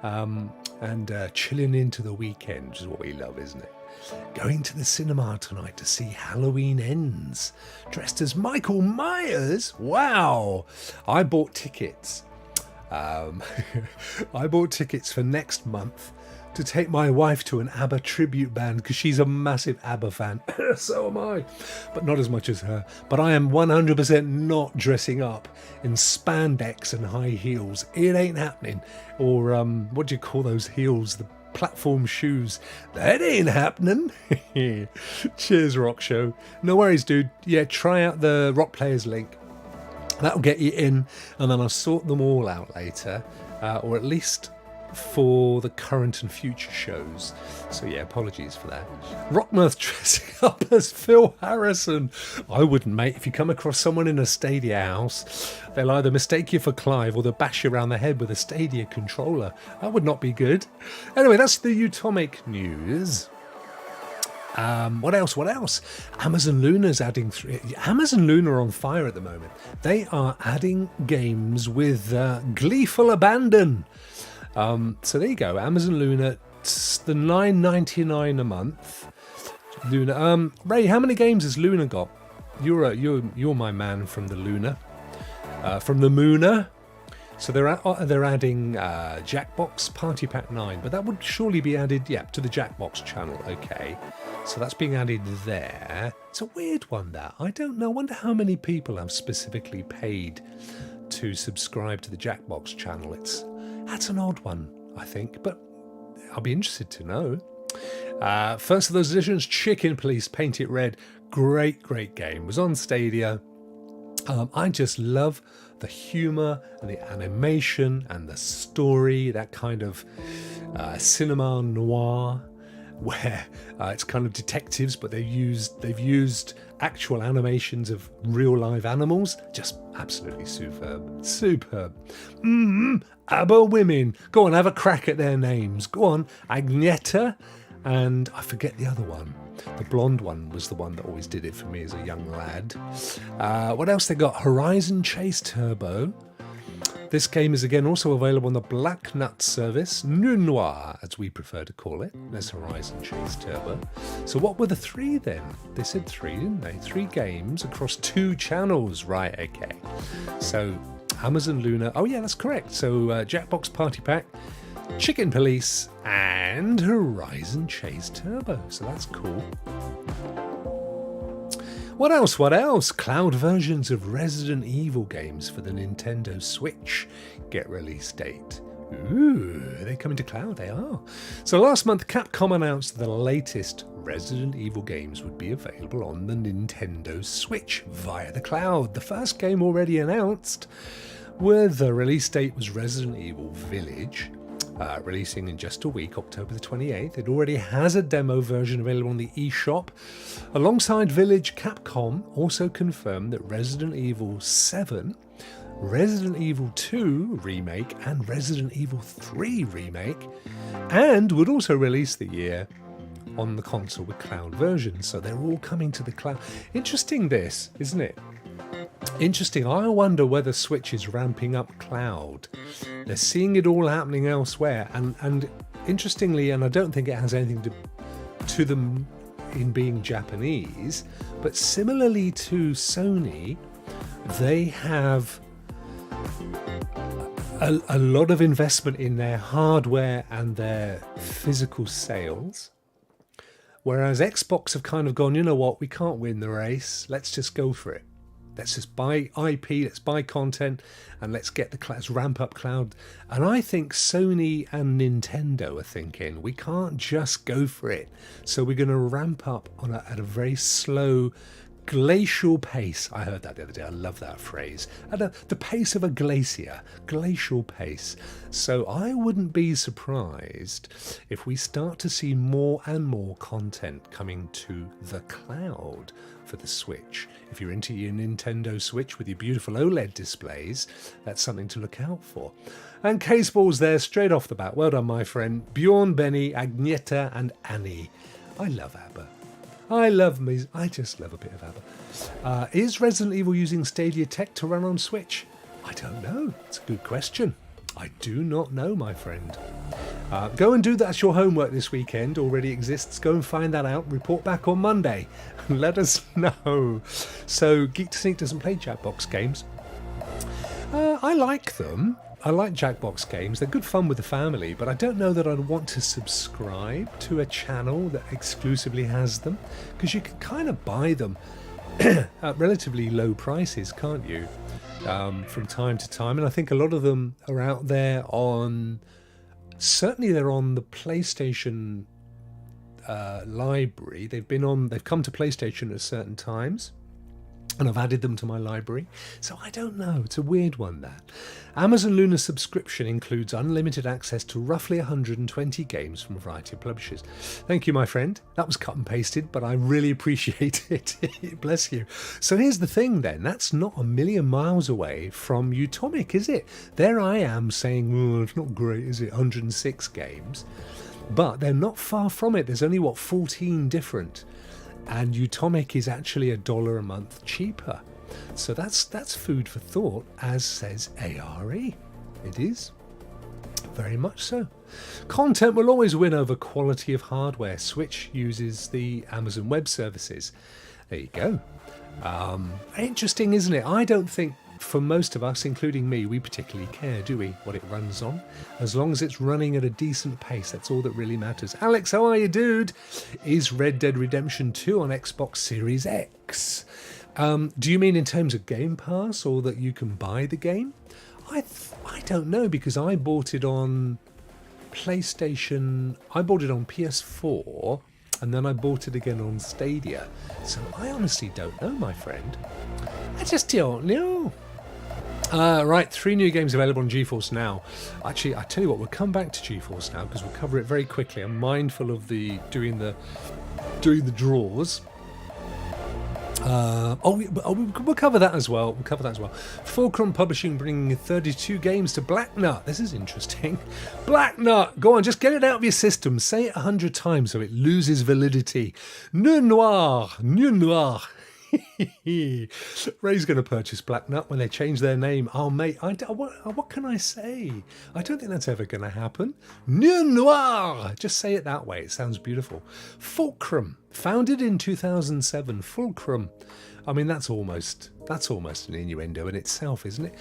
And chilling into the weekend, which is what we love, isn't it? Going to the cinema tonight to see Halloween Ends, dressed as Michael Myers. Wow! I bought tickets. I bought tickets for next month to take my wife to an ABBA tribute band because she's a massive ABBA fan. So am I, but not as much as her. But I am 100% not dressing up in spandex and high heels. It ain't happening. Or what do you call those heels? The platform shoes. That ain't happening. Cheers, Rock Show. No worries, dude. Yeah, try out the Rock Players link. That'll get you in, and then I'll sort them all out later, or at least for the current and future shows. So yeah, apologies for that. Rockmouth dressing up as Phil Harrison. I wouldn't, mate. If you come across someone in a Stadia house, they'll either mistake you for Clive or they'll bash you around the head with a Stadia controller. That would not be good. Anyway, that's the Utomic news. What else? Amazon Luna's adding Amazon Luna are on fire at the moment. They are adding games with gleeful abandon. So there you go. Amazon Luna, it's the $9.99 a month. Luna. Ray, how many games has Luna got? You're my man from the Luna, from the Mooner. So they're adding Jackbox Party Pack 9, but that would surely be added, to the Jackbox channel. Okay, so that's being added there. It's a weird one, that. I don't know. I wonder how many people have specifically paid to subscribe to the Jackbox channel. That's an odd one, I think, but I'll be interested to know. First of those editions, Chicken Police Paint It Red. Great game. It was on Stadia. I just love the humour and the animation and the story, that kind of cinema noir, where it's kind of detectives, but they've used actual animations of real live animals. Just absolutely superb. ABBA women. Go on, have a crack at their names. Go on, Agneta, and I forget the other one. The blonde one was the one that always did it for me as a young lad. What else they got? Horizon Chase Turbo. This game is again also available on the Black Nut service, Noir, as we prefer to call it. There's Horizon Chase Turbo. So what were the three then? They said three, didn't they? 3 games across 2 channels. Right, okay. So Amazon Luna. Oh yeah, that's correct. So Jackbox Party Pack, Chicken Police, and Horizon Chase Turbo. So that's cool. What else? Cloud versions of Resident Evil games for the Nintendo Switch get release date. Ooh, are they coming to cloud? They are. So last month, Capcom announced the latest Resident Evil games would be available on the Nintendo Switch via the cloud. The first game already announced, where the release date was Resident Evil Village, releasing in just a week, October the 28th. It already has a demo version available on the eShop. Alongside Village, Capcom also confirmed that Resident Evil 7, Resident Evil 2 Remake, and Resident Evil 3 Remake, and would also release the year on the console with cloud versions. So they're all coming to the cloud. Interesting this, isn't it? Interesting. I wonder whether Switch is ramping up cloud. They're seeing it all happening elsewhere, and interestingly, and I don't think it has anything to them in being Japanese, but similarly to Sony, they have a lot of investment in their hardware and their physical sales, whereas Xbox have kind of gone, you know what, we can't win the race, let's just go for it. Let's just buy IP, let's buy content, and let's ramp up cloud. And I think Sony and Nintendo are thinking, we can't just go for it. So we're going to ramp up at a very slow, glacial pace. I heard that the other day. I love that phrase. At the pace of a glacial pace. So I wouldn't be surprised if we start to see more and more content coming to the cloud for the Switch. If you're into your Nintendo Switch with your beautiful OLED displays, that's something to look out for. And Caseball's there straight off the bat. Well done, my friend. Bjorn, Benny, Agneta, and Annie. I love ABBA. I just love a bit of ABBA. Is Resident Evil using Stadia tech to run on Switch? I don't know. It's a good question. I do not know, my friend. Go and do that as your homework this weekend. Already exists. Go and find that out. Report back on Monday. And let us know. So, Geek to Sneak doesn't play Jackbox games. I like them. I like Jackbox games. They're good fun with the family, but I don't know that I'd want to subscribe to a channel that exclusively has them, because you can kind of buy them at relatively low prices, can't you? From time to time, and I think a lot of them are out there on. Certainly, they're on the PlayStation library. They've come to PlayStation at certain times. and I've added them to my library. So I don't know. It's a weird one, that. Amazon Luna subscription includes unlimited access to roughly 120 games from a variety of publishers. Thank you, my friend. That was cut and pasted, but I really appreciate it. Bless you. So here's the thing then. That's not a million miles away from Utomic, is it? There I am saying, oh, it's not great, is it? 106 games. But they're not far from it. There's only, 14 different. And Utomic is actually $1 a month cheaper. So that's food for thought, as says ARE. It is. Very much so. Content will always win over quality of hardware. Switch uses the Amazon Web Services. There you go. Interesting, isn't it? I don't think, for most of us, including me, we particularly care, do we, what it runs on? As long as it's running at a decent pace, that's all that really matters. Alex, how are you, dude? Is Red Dead Redemption 2 on Xbox Series X? Do you mean in terms of Game Pass, or that you can buy the game? I don't know, because I bought it on PlayStation. I bought it on PS4, and then I bought it again on Stadia. So I honestly don't know, my friend. I just don't know. Right, 3 new games available on Geforce Now. Actually, I tell you what, we'll come back to Geforce Now because we'll cover it very quickly. I'm mindful of doing the draws. We'll cover that as well. Fulcrum Publishing bringing 32 games to Black Nut. This is interesting. Black Nut. Go on, just get it out of your system. Say it 100 times so it loses validity. Nuit Noire. Nuit Noire. Ray's going to purchase Black Nut when they change their name. Oh, mate, what can I say? I don't think that's ever going to happen. Nuit Noire. Just say it that way. It sounds beautiful. Fulcrum. Founded in 2007. Fulcrum. I mean, that's almost an innuendo in itself, isn't it?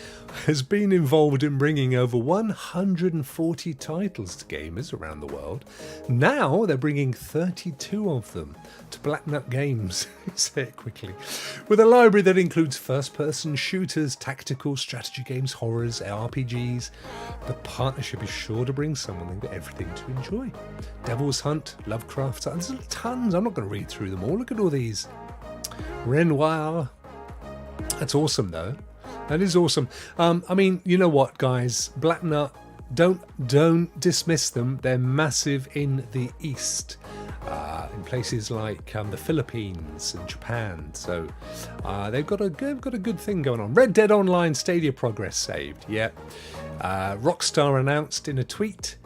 Has been involved in bringing over 140 titles to gamers around the world. Now they're bringing 32 of them to Black Nut Games. Say it quickly. With a library that includes first-person shooters, tactical strategy games, horrors, RPGs. The partnership is sure to bring someone everything to enjoy. Devil's Hunt, Lovecraft, there's tons. I'm not going to read through them all. Look at all these. Renoir. That's awesome, though. That is awesome. I mean, you know what, guys? Black Nut, don't dismiss them. They're massive in the East, in places like the Philippines and Japan. So they've got a good thing going on. Red Dead Online Stadia progress saved. Yeah. Rockstar announced in a tweet.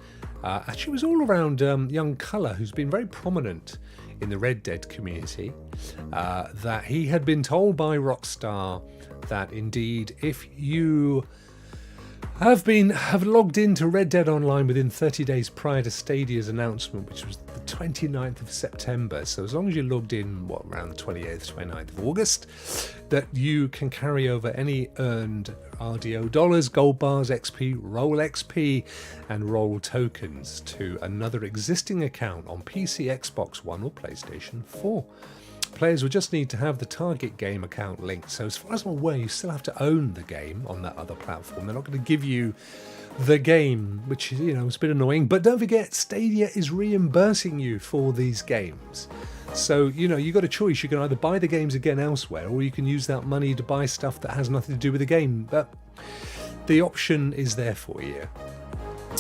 Actually, it was all around young Culler, who's been very prominent in the Red Dead community, that he had been told by Rockstar that indeed if you have logged into Red Dead Online within 30 days prior to Stadia's announcement, which was the 29th of September, so as long as you logged in, around the 28th, 29th of August, that you can carry over any earned RDO dollars, gold bars, XP, roll XP, and roll tokens to another existing account on PC, Xbox One, or PlayStation 4. Players will just need to have the target game account linked. So as far as I'm aware, you still have to own the game on that other platform. They're not going to give you the game, which is, it's a bit annoying. But don't forget, Stadia is reimbursing you for these games. So, you've got a choice. You can either buy the games again elsewhere, or you can use that money to buy stuff that has nothing to do with the game. But the option is there for you.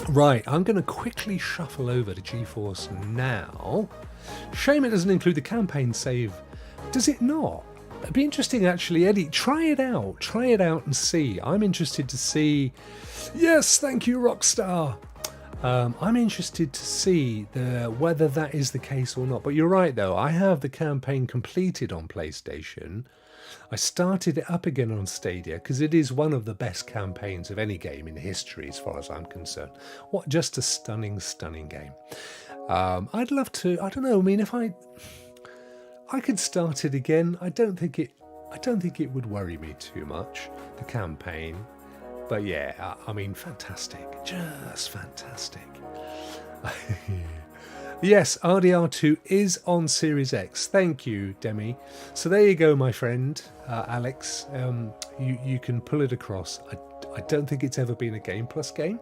Right, I'm going to quickly shuffle over to Geforce Now. Shame it doesn't include the campaign save. Does it not? It'd be interesting, actually. Eddie, try it out and see. I'm interested to see. Yes, thank you, Rockstar. I'm interested to see whether that is the case or not. But you're right, though. I have the campaign completed on PlayStation. I started it up again on Stadia because it is one of the best campaigns of any game in history, as far as I'm concerned. What just a stunning game. I'd love to. I don't know. I mean, if I could start it again, I don't think it would worry me too much, the campaign. But yeah, I mean, fantastic, just fantastic. Yes, RDR2 is on Series X. Thank you, Demi. So there you go, my friend, Alex. you can pull it across. I don't think it's ever been a Game Plus game.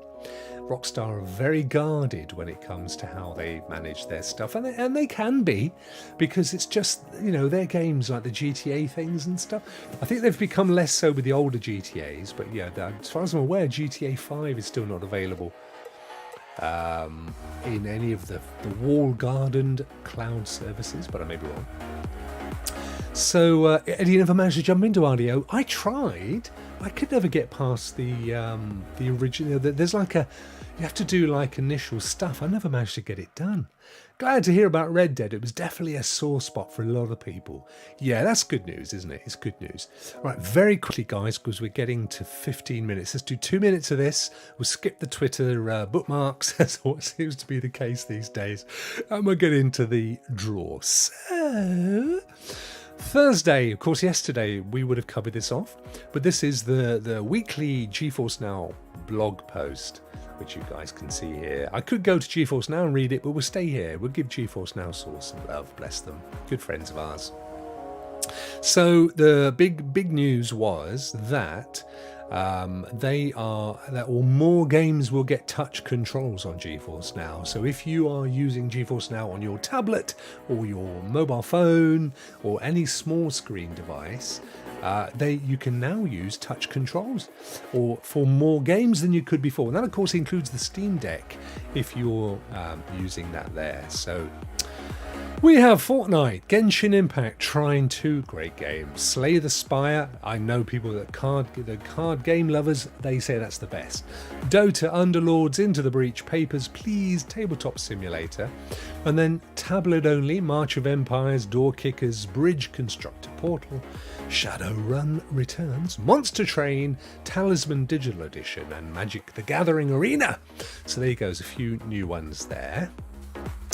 Rockstar are very guarded when it comes to how they manage their stuff, and they can be, because it's just, their games like the GTA things and stuff. I think they've become less so with the older GTAs, but yeah, as far as I'm aware, GTA 5 is still not available in any of the wall-gardened cloud services, but I may be wrong. So, Eddie, you never managed to jump into RDO. I tried. I could never get past the original. There's you have to do like initial stuff. I never managed to get it done. Glad to hear about Red Dead. It was definitely a sore spot for a lot of people. Yeah, that's good news, isn't it? It's good news. Right, very quickly, guys, because we're getting to 15 minutes. Let's do 2 minutes of this. We'll skip the Twitter bookmarks. That's what seems to be the case these days. And we'll get into the draw. So, Thursday, of course, yesterday we would have covered this off, but this is the weekly GeForce Now blog post, which you guys can see here. I could go to GeForce Now and read it, but we'll stay here. We'll give GeForce Now some love, bless them. Good friends of ours. So the big news was that more games will get touch controls on GeForce Now. So if you are using GeForce Now on your tablet or your mobile phone or any small screen device, you can now use touch controls for more games than you could before. And that, of course, includes the Steam Deck if you're using that there. So we have Fortnite, Genshin Impact, Trine 2, great game. Slay the Spire, I know people the card game lovers, they say that's the best. Dota, Underlords, Into the Breach, Papers, Please, Tabletop Simulator. And then tablet only, March of Empires, Door Kickers, Bridge Constructor Portal, Shadowrun Returns, Monster Train, Talisman Digital Edition, and Magic the Gathering Arena. So there you go, there's a few new ones there.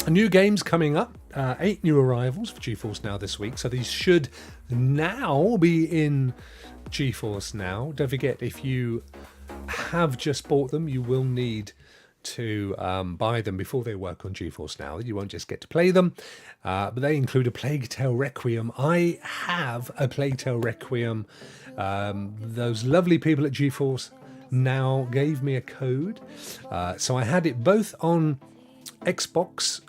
New games coming up, 8 new arrivals for GeForce Now this week, so these should now be in GeForce Now. Don't forget, if you have just bought them, you will need to buy them before they work on GeForce Now. You won't just get to play them, but they include a Plague Tale Requiem. I have a Plague Tale Requiem. Those lovely people at GeForce Now gave me a code, so I had it both on Xbox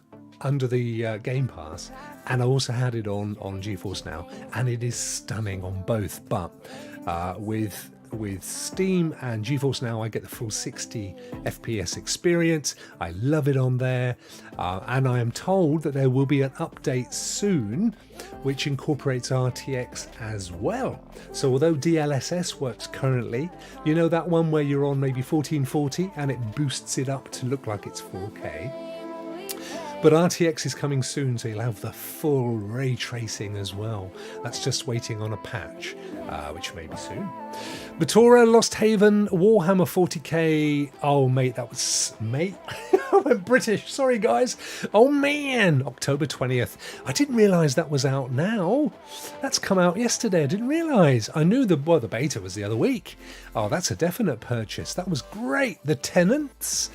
under the Game Pass, and I also had it on GeForce Now, and it is stunning on both. But with Steam and GeForce Now, I get the full 60 FPS experience. I love it on there, and I am told that there will be an update soon which incorporates RTX as well. So although DLSS works currently, you know that one where you're on maybe 1440 and it boosts it up to look like it's 4K. But RTX is coming soon, so you'll have the full ray tracing as well. That's just waiting on a patch, which may be soon. Batora, Lost Haven, Warhammer 40k. Oh, mate, that was... Mate? I went British. Sorry, guys. Oh, man. October 20th. I didn't realise that was out now. That's come out yesterday. I didn't realise. I knew the beta was the other week. Oh, that's a definite purchase. That was great. The Tenants...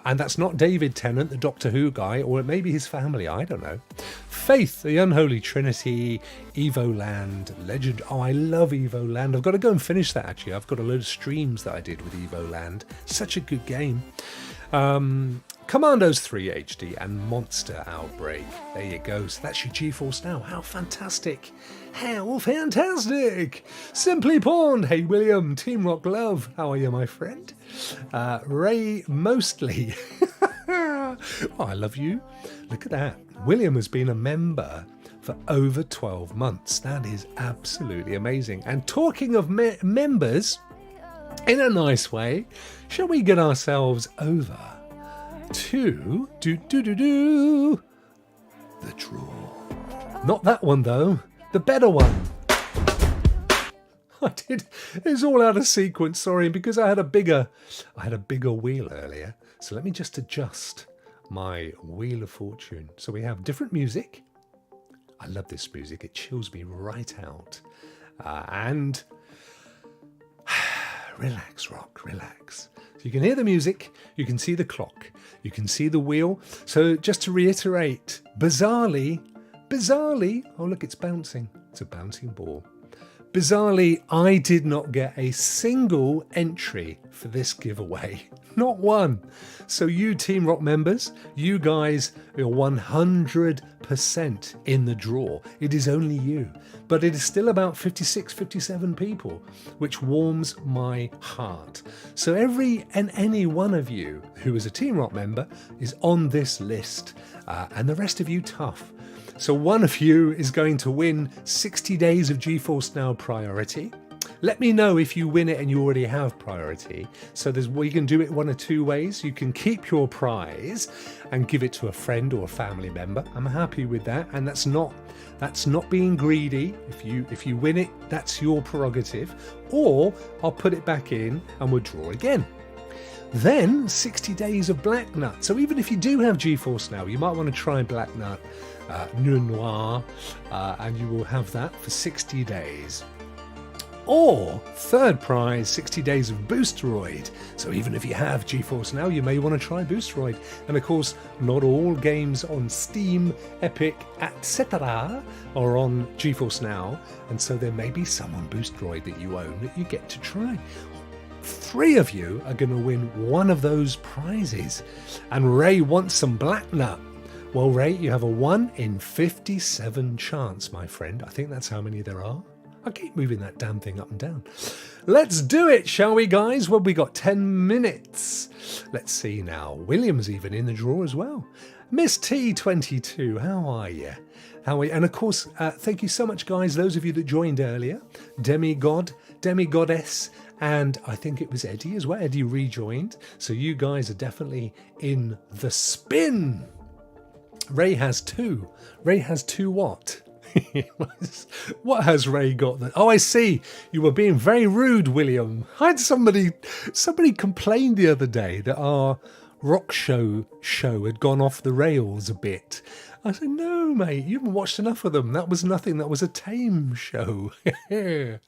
and that's not David Tennant, the Doctor Who guy, or it may be his family, I don't know. Faith, the Unholy Trinity, Evoland, Legend. Oh, I love Evoland. I've got to go and finish that, actually. I've got a load of streams that I did with Evoland. Such a good game. Commandos 3 HD and Monster Outbreak. There you go. So that's your GeForce Now. How fantastic. How fantastic. Simply Pawned. Hey, William. Team Rock Love. How are you, my friend? Ray Mostly. Oh, I love you. Look at that. William has been a member for over 12 months. That is absolutely amazing. And talking of members, in a nice way, shall we get ourselves over to the draw? Not that one though, the better one. I did. It's all out of sequence. Sorry, because I had a bigger wheel earlier. So let me just adjust my Wheel of Fortune. So we have different music. I love this music. It chills me right out. And relax, Rock, relax. So you can hear the music, you can see the clock, you can see the wheel. So just to reiterate, bizarrely, oh look, it's bouncing. It's a bouncing ball. Bizarrely, I did not get a single entry for this giveaway. Not one. So you Team Rokk members, you guys are 100% in the draw. It is only you. But it is still about 56, 57 people, which warms my heart. So every and any one of you who is a Team Rokk member is on this list. And the rest of you tough. So one of you is going to win 60 days of Geforce Now priority. Let me know if you win it and you already have priority. So you can do it one of two ways. You can keep your prize and give it to a friend or a family member. I'm happy with that, and that's not being greedy. If you win it, that's your prerogative. Or I'll put it back in and we'll draw again. Then 60 days of Black Nut. So even if you do have Geforce Now, you might want to try Black Nut Noir, and you will have that for 60 days. Or third prize, 60 days of Boosteroid. So even if you have Geforce Now, you may want to try Boosteroid. And of course, not all games on Steam, Epic, etc. are on Geforce Now. And so there may be some on Boosteroid that you own that you get to try. 3 of you are going to win one of those prizes. And Ray wants some Black Nut. Well, Ray, you have a 1 in 57 chance, my friend. I think that's how many there are. I keep moving that damn thing up and down. Let's do it, shall we, guys? Well, we got 10 minutes. Let's see now. William's even in the draw as well. Miss T22, how are you? How are you? And of course, thank you so much, guys. Those of you that joined earlier, Demigoddess, and I think it was Eddie as well. Eddie rejoined. So you guys are definitely in the spin. Ray has 2. Ray has 2 what? What has Ray got? Oh, I see. You were being very rude, William. I had somebody complained the other day that our rock show had gone off the rails a bit. I said, no, mate, you haven't watched enough of them. That was nothing. That was a tame show. It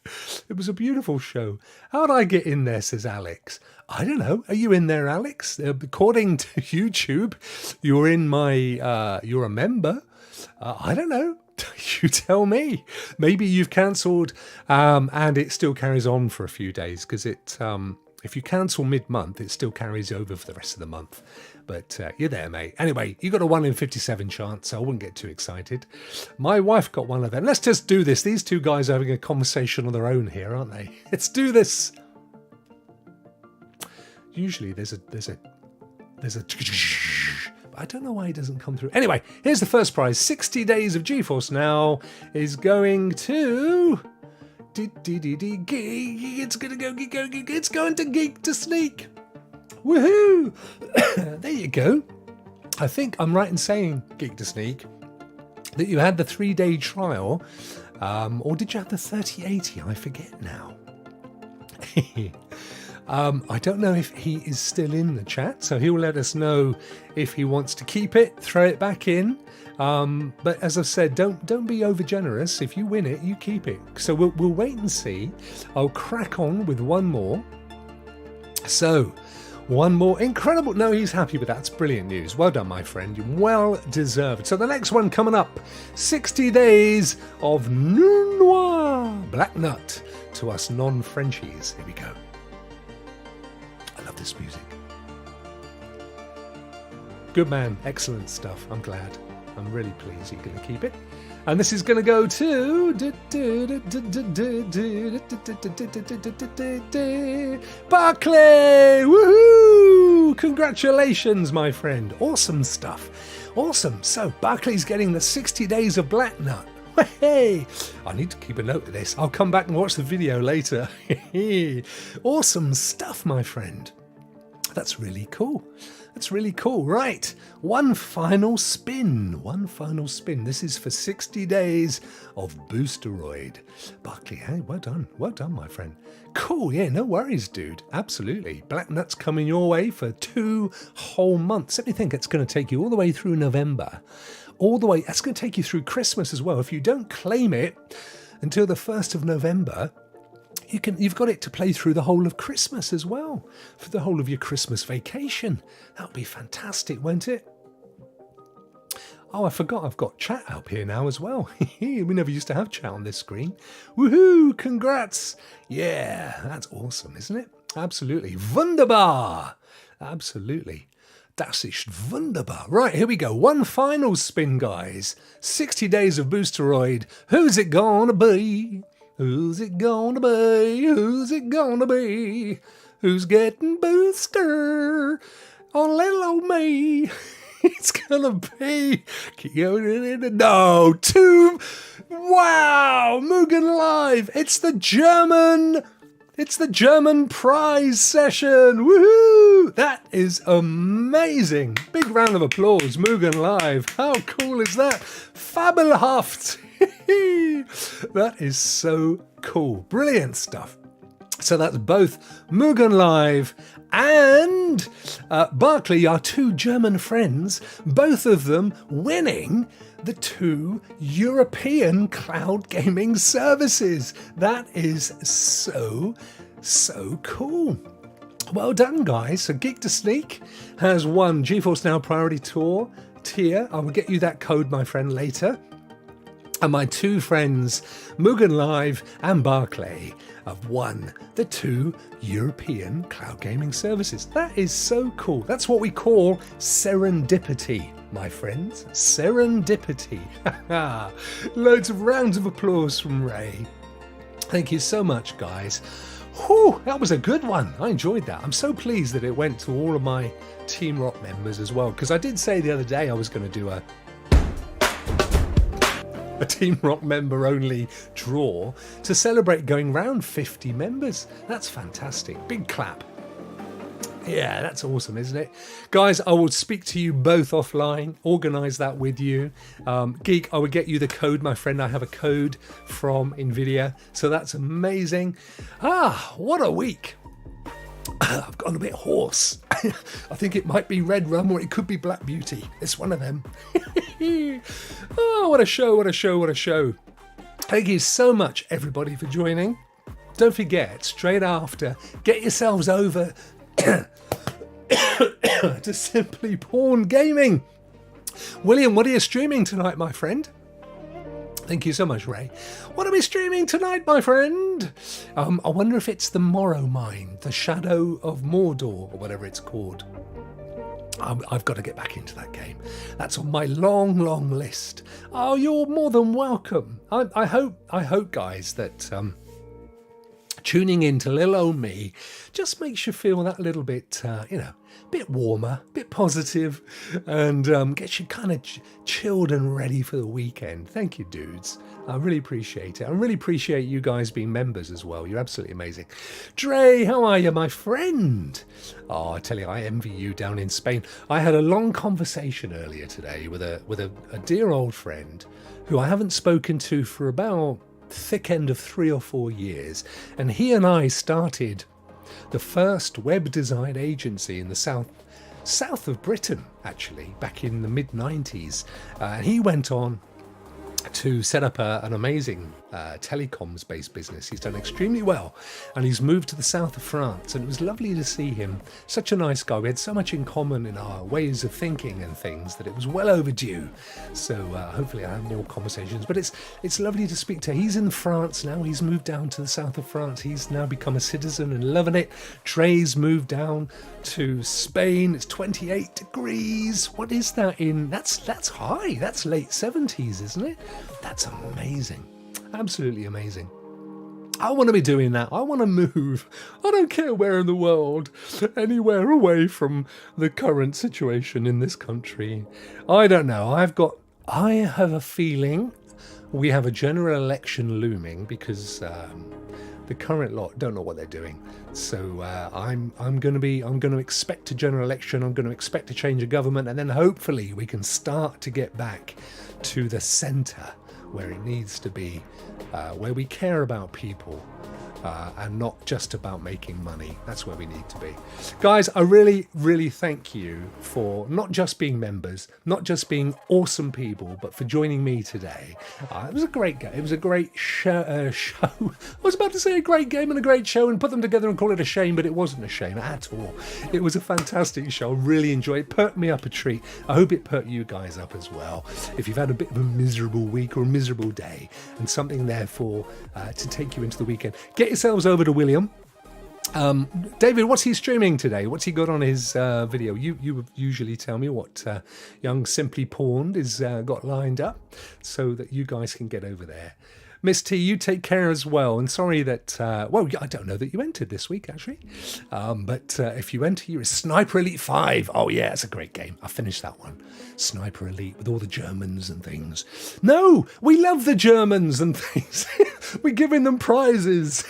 was a beautiful show. How'd I get in there, says Alex. I don't know. Are you in there, Alex? According to YouTube, you're in my, you're a member. I don't know. You tell me. Maybe you've cancelled and it still carries on for a few days because if you cancel mid-month, it still carries over for the rest of the month. But you're there, mate. Anyway, you got a 1 in 57 chance, so I wouldn't get too excited. My wife got one of them. Let's just do this. These two guys are having a conversation on their own here, aren't they? Let's do this. Usually there's a I don't know why it doesn't come through. Anyway, here's the first prize. 60 days of Geforce Now is going to... It's going to Geek to Sneak. Woohoo! There you go. I think I'm right in saying, Geek to Sneak, that you had the 3-day trial. Or did you have the 3080? I forget now. I don't know if he is still in the chat, so he'll let us know if he wants to keep it, throw it back in. But as I've said, don't be over generous. If you win it, you keep it. So we'll wait and see. I'll crack on with one more. So, one more. Incredible. No, he's happy with that. It's brilliant news. Well done, my friend. Well deserved. So the next one coming up, 60 days of Noir Black Nut to us non-Frenchies. Here we go. I love this music. Good man. Excellent stuff. I'm glad. I'm really pleased you're going to keep it. And this is going to go to Barclay! Woohoo! Congratulations, my friend. Awesome stuff. Awesome. So Barclay's getting the 60 days of Black Nut. Hey, I need to keep a note of this. I'll come back and watch the video later. Awesome stuff, my friend. That's really cool. That's really cool. Right, one final spin. This is for 60 days of Boosteroid. Barclay, hey, well done, my friend. Cool, yeah, no worries, dude. Absolutely. Black Nut's coming your way for 2 whole months. Let me think, it's going to take you all the way through November. All the way, that's going to take you through Christmas as well. If you don't claim it until the 1st of November, you've got it to play through the whole of Christmas as well, for the whole of your Christmas vacation. That would be fantastic, won't it? Oh, I forgot I've got chat up here now as well. We never used to have chat on this screen. Woohoo! Congrats! Yeah, that's awesome, isn't it? Absolutely. Wunderbar! Absolutely. Das ist wunderbar. Right, here we go. One final spin, guys. 60 days of Boosteroid. Who's it gonna be? Who's it gonna be? Who's it gonna be? Who's getting Booster on little old me? It's gonna be... No, two... Wow! Mugen Live! It's the German prize session. Woohoo! That is amazing. Big round of applause, Mugen Live. How cool is that? Fabelhaft. That is so cool. Brilliant stuff. So that's both Mugen Live and Barclay, our two German friends, both of them winning the 2 European cloud gaming services. That is so cool. Well done, guys. So Geek to Sneak has won GeForce Now Priority Tour tier. I will get you that code, my friend, later. And my two friends, Mugen Live and Barclay, have won the 2 European cloud gaming services. That is so cool. That's what we call serendipity, my friends. Serendipity. Loads of rounds of applause from Ray. Thank you so much, guys. Whew, that was a good one. I enjoyed that. I'm so pleased that it went to all of my Team Rock members as well, because I did say the other day I was going to do a Team Rock member only draw to celebrate going round 50 members. That's fantastic. Big clap. Yeah, that's awesome, isn't it? Guys, I will speak to you both offline, organise that with you. Geek, I will get you the code, my friend. I have a code from NVIDIA, so that's amazing. What a week. I've gone a bit hoarse. I think it might be Red Rum or it could be Black Beauty. It's one of them. Oh, what a show, what a show, what a show. Thank you so much, everybody, for joining. Don't forget, straight after, get yourselves over to Simply Porn Gaming. William, what are you streaming tonight, my friend? Thank you so much, Ray. What are we streaming tonight, my friend? I wonder if it's the Morrowmind, the Shadow of Mordor, or whatever it's called. I've got to get back into that game. That's on my long list. Oh, you're more than welcome. I hope, guys, that tuning in to little old me just makes you feel that little bit, bit warmer, bit positive, and gets you kind of chilled and ready for the weekend. Thank you, dudes. I really appreciate it. I really appreciate you guys being members as well. You're absolutely amazing. Dre, how are you, my friend? Oh, I tell you, I envy you down in Spain. I had a long conversation earlier today with a dear old friend who I haven't spoken to for about thick end of 3 or 4 years, and he and I started the first web design agency in the south of Britain, actually, back in the mid-90s. He went on to set up an amazing telecoms-based business. He's done extremely well, and he's moved to the south of France, and it was lovely to see him. Such a nice guy. We had so much in common in our ways of thinking and things that it was well overdue. So hopefully I have more conversations, but it's lovely to speak to. He's in France now. He's moved down to the south of France. He's now become a citizen and loving it. Trey's moved down to Spain. It's 28 degrees. What is that in? That's high. That's late 70s, isn't it? That's amazing. Absolutely amazing. I want to be doing that. I want to move. I don't care where in the world, anywhere away from the current situation in this country. I don't know. I have a feeling we have a general election looming because the current lot don't know what they're doing. So I'm going to expect a general election. I'm going to expect a change of government, and then hopefully we can start to get back to the centre where it needs to be, where we care about people, and not just about making money. That's where we need to be. Guys, I really, really thank you for not just being members, not just being awesome people, but for joining me today. It was a great game. It was a great show. I was about to say a great game and a great show and put them together and call it a shame, but it wasn't a shame at all. It was a fantastic show. I really enjoyed it. Perked me up a treat. I hope it perked you guys up as well. If you've had a bit of a miserable week or a miserable day and something therefore to take you into the weekend, get yourselves over to William. David, what's he streaming today? What's he got on his video? You usually tell me what young Simply Pawned is got lined up so that you guys can get over there. Miss T, you take care as well. And sorry that, well, I don't know that you entered this week, actually. But if you enter, you're a Sniper Elite 5. Oh, yeah, it's a great game. I finished that one. Sniper Elite with all the Germans and things. No, we love the Germans and things. We're giving them prizes.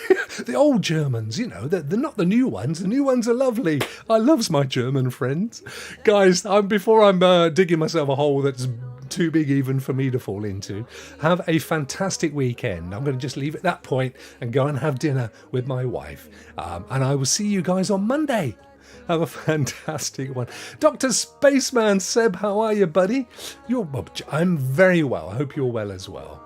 The old Germans, you know, they're not the new ones. The new ones are lovely. I loves my German friends. Guys, before I'm digging myself a hole that's too big even for me to fall into, have a fantastic weekend. I'm going to just leave it at that point and go and have dinner with my wife. And I will see you guys on Monday. Have a fantastic one. Dr. Spaceman Seb, how are you, buddy? I'm very well. I hope you're well as well.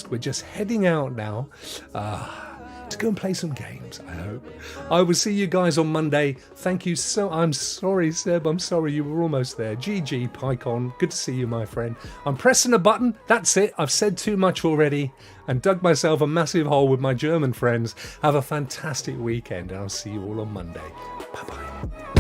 We're just heading out now to go and play some games, I hope. I will see you guys on Monday. Thank you I'm sorry, Seb. I'm sorry, you were almost there. GG, PyCon. Good to see you, my friend. I'm pressing a button. That's it. I've said too much already and dug myself a massive hole with my German friends. Have a fantastic weekend, and I'll see you all on Monday. Bye-bye.